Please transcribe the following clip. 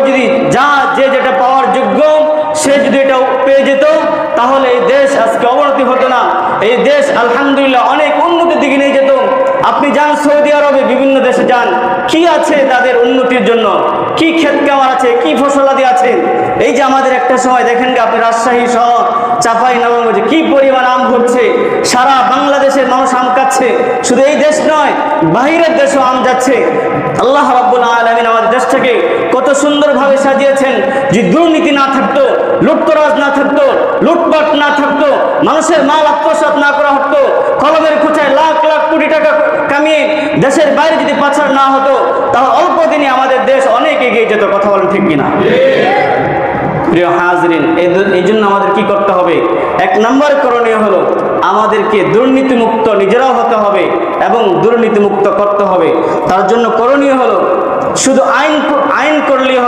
যদি যে যেটা পাওয়ার যোগ্য সে যদি এটা পেয়ে যেত তাহলে এই দেশ আজকে অবনতি হতো না, এই দেশ আলহামদুলিল্লাহ অনেক উন্নতির দিকে নিয়ে যেত। আপনি যান সৌদি আরবে, বিভিন্ন দেশে যান, কি আছে তাদের উন্নতির জন্য, কি ক্ষেত খামার আছে, কি ফসলাদি আছে। এই যে আমাদের একটা সময় দেখেন আপনি রাজশাহী সহ চাঁপাইনবাবগঞ্জে কি পরিমাণ আম হচ্ছে, সারা বাংলাদেশের মানুষ আম খাচ্ছে। শুধু এই দেশ নয়, বাহিরের দেশেও আম যাচ্ছে। আল্লাহ রাব্বুল আলামিন আমাদের দেশটাকে কত সুন্দরভাবে সাজিয়েছেন। যে দুর্নীতি না থাকতো, লুটতরাজ না থাকতো, লুটপাট না থাকতো, মানুষের মাল আত্মসাৎ না করা হতো, কলমের খুঁচায় লাখ লাখ কোটি টাকা কামিয়ে দেশের বাইরে যদি পাচার না হতো, তাহলে অল্প দিনে আমাদের দেশ অনেক এগিয়ে যেত। কথা বলেন ঠিক কিনা? প্রিয় হাজরিন, এই জন্য আমাদের কি করতে হবে? এক নম্বর করণীয় হলো আমাদেরকে দুর্নীতিমুক্ত নিজেরাও হতে হবে এবং দুর্নীতিমুক্ত করতে হবে। তার জন্য করণীয় হলো শুধু আইন করলেই হবে